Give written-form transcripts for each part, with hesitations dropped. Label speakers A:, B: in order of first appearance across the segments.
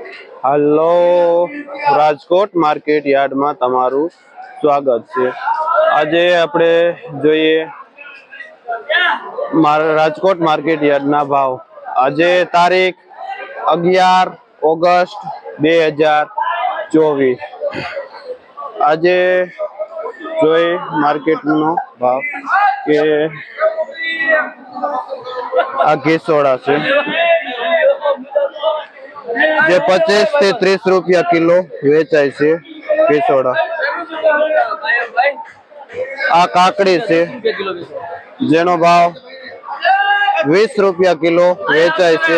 A: Hello, Rajkot market યાર્ડમાં તમારું સ્વાગત છે। આજે આપણે જોઈએ રાજકોટ માર્કેટ યાર્ડના ભાવ। આજે તારીખ 11 ઓગસ્ટ 2024। આજે જોઈ માર્કેટનો ભાવ કે આ ઘેસોડા છે જે 25 થી 30 રૂપિયા કિલો વેચાય છે ઘેસોડા। આ કાકડી છે જેનો ભાવ 20 રૂપિયા કિલો વેચાય છે।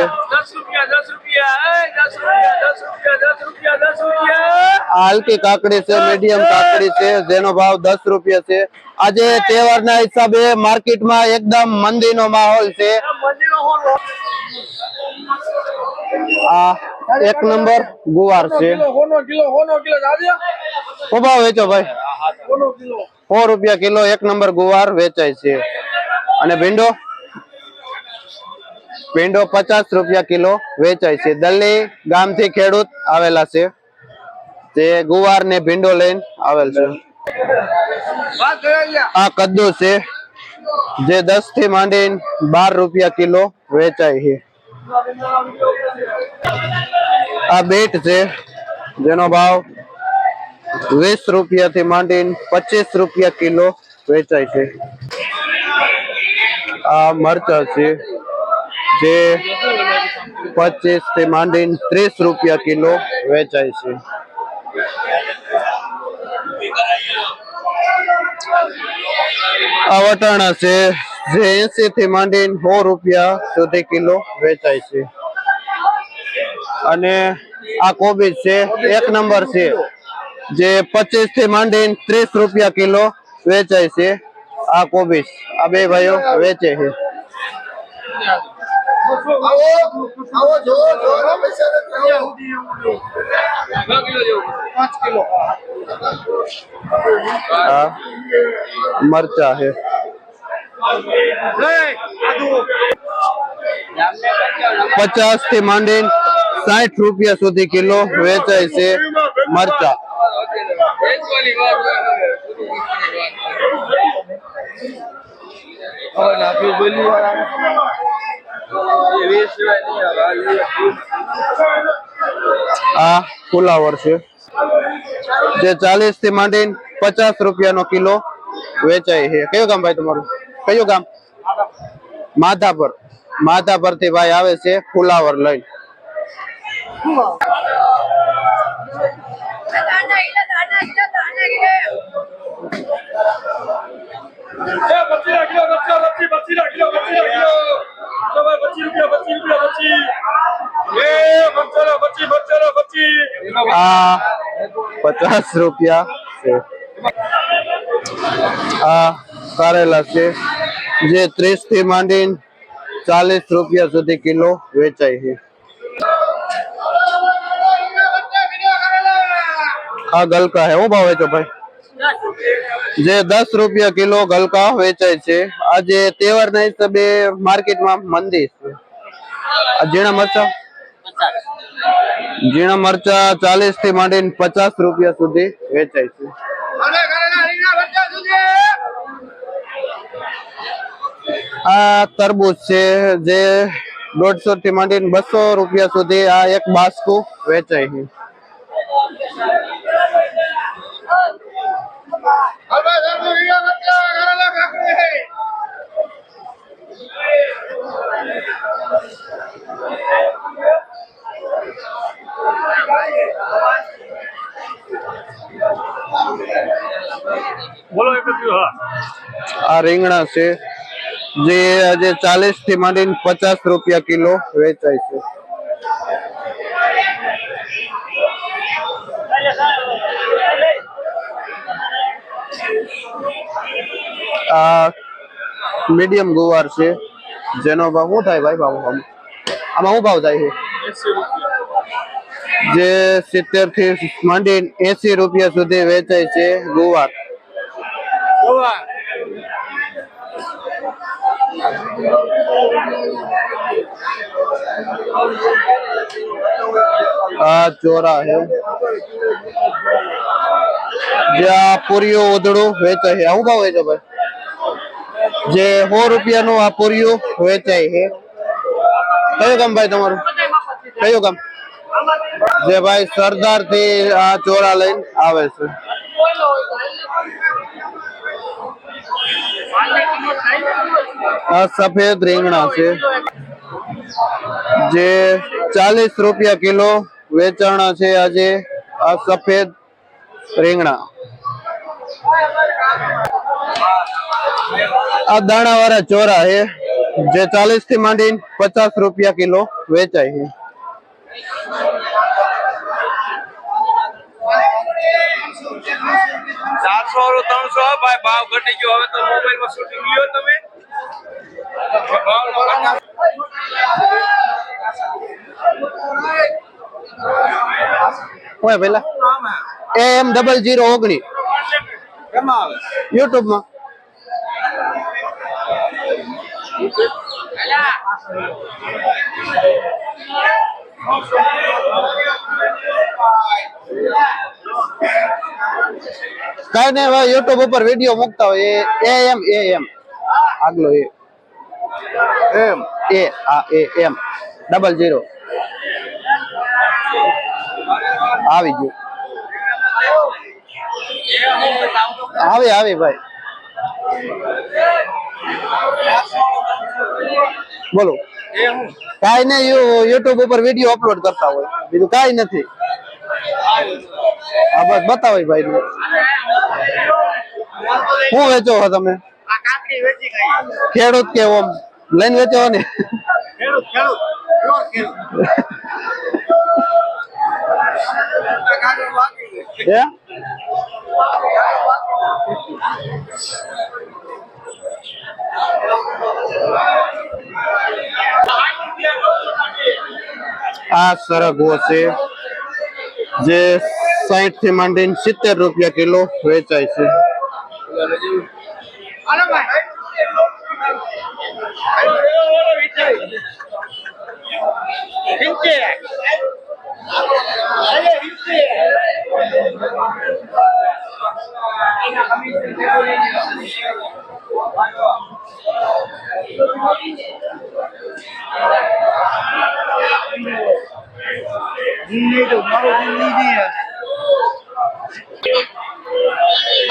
A: આ હલકી કાકડી છે, મીડિયમ કાકડી છે જેનો ભાવ 10 રૂપિયા છે। આજે તહેવારના હિસાબે માર્કેટમાં એકદમ મંદીનો માહોલ છે। આ 1 નંબર ગુવાર છે। શું ભાવ વેચો ભાઈ? 100 રૂપિયા કિલો 1 નંબર ગુવાર વેચાય છે। અને ભીંડો 50 રૂપિયા કિલો વેચાય છે। દલ્લી ગામથી ખેડૂત આવેલા છે, તે ગુવાર ને ભીંડો લઈને આવેલ છે। આ કદ્દુ છે જે 10 થી માંડીને 12 રૂપિયા કિલો વેચાય છે। આ બીટ છે જેનો ભાવ 20 રૂપિયા થી માંડીને 25 રૂપિયા કિલો વેચાય છે। આ મરચા છે જે 25 થી માંડીને 30 રૂપિયા કિલો વેચાય છે। આ વટાણા છે જે 80 થી માંડીને 100 રૂપિયા સુધી કિલો વેચાય છે। અને આ કોબીજ છે 1 નંબર છે જે 25 થી માંડીને 30 રૂપિયા કિલો વેચાય છે। આ કોબીજ આ બે ભાઈઓ વેચે છે। મરચા છે 50 થી માંડીને 60 રૂપિયા સુધી કિલો વેચાય છે મરચા। આ ફુલાવર છે જે 40 થી માંડીને 50 રૂપિયાનો કિલો વેચાય છે। કયું ગામ ભાઈ તમારું? કયું ગામ? માધાપર। માધાપર થી ભાઈ આવે છે ફુલાવર લઈને। આ 50 રૂપિયા છે। આ કારેલા છે જે 30 થી માંડીને 40 રૂપિયા સુધી કિલો વેચાય છે। આ ગલકા है। હું ભાવ વેચો ભાઈ? જે 10 રૂપિયા કિલો ગલકા વેચાય છે। આજે તહેવારના હિસાબે માર્કેટમાં મંદી છે। આ ઝીણા મરચા 40 થી માંડીને 50 રૂપિયા સુધી વેચાય છે। આ તરબૂચ છે જે 150 થી માંડીને 200 રૂપિયા સુધી આ એક બાસ્કુ વેચાય છે। આ રીંગણા છે જે આજે 40 થી માંડીને 50 રૂપિયા કિલો વેચાય છે। આ મીડિયમ ગુવાર છે જેનો ભાવ શું થાય ભાઈ? ભાવ આમાં શું ભાવ થાય છે? જે 70 થી માંડીને 80 રૂપિયા સુધી વેચાય છે ગુવાર। આ ચોરા છે જે આ પૂરીઓ ઉધડું વેચાય છે આવું ભાવ વેચો ભાઈ જે 100 રૂપિયાનું આ પૂરીઓ વેચાય છે કયું ગામ ભાઈ તમારું કયું ગામ જે ભાઈ સરદાર થી આ ચોરા લઈને આવે છે આ સફેદ રીંગણા છે જે 40 રૂપિયા કિલો વેચાણા છે આજે આ સફેદ રીંગણા આ દાણા વાળા ચોરા છે જે 40 થી માંડીને 50 રૂપિયા કિલો વેચાય છે
B: ભાવ ઘટી ગયો હવે તો મોબાઈલ માં શૂટિંગ લ્યો તમે
A: ઓય પેલા AM0019
B: કેમાં આવે
A: YouTube માં કઈ નઈ ભાઈ YouTube ઉપર વિડિયો મુકતા હોય AM આગલો AM 00 આવી ગયું આવી ભાઈ બોલો કઈ નઈ YouTube ઉપર વિડિયો અપલોડ કરતા હોય બીજું કઈ નથી આ બસ બતાવો ભાઈ શું વેચો છો તમે ખેડૂત કે ઓમ લઈને વેચો ને આ સરગવો છે જે 60 થી માંડીને 70 રૂપિયા કિલો વેચાય છે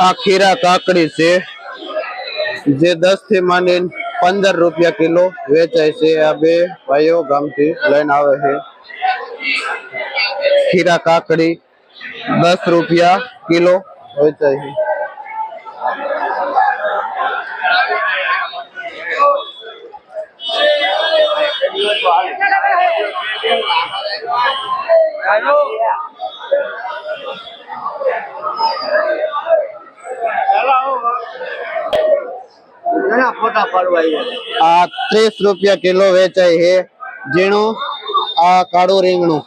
A: આ ખીરા કાકડી છે જે 10 થી માંડીને 15 રૂપિયા કિલો વેચાય છે આ બે ભાઈઓ ગામથી લઈને આવે છે ખીરા કાકડી 10 રૂપિયા કિલો વેચાય છે આ 30 રૂપિયા કિલો વેચાય છે ઝીણું આ કાળું રીંગણું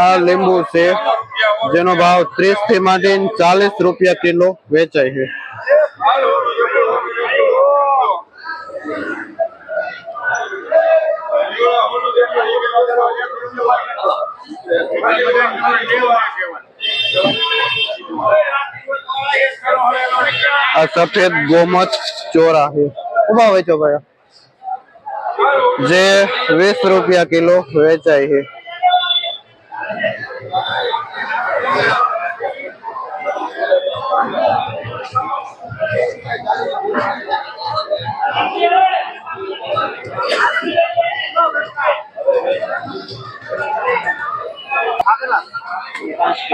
A: આ લીંબુ છે જેનો ભાવ 30 થી માંડીને 40 રૂપિયા કિલો વેચાય છે આ સફેદ ગોમત ચોરા છે ઉભા વેચો ભાઈ જે 20 રૂપિયા કિલો વેચાય છે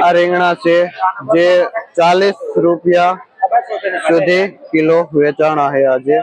A: આ રીંગણા છે જે 40 રૂપિયા સુધી કિલો વેચાણા છે આજે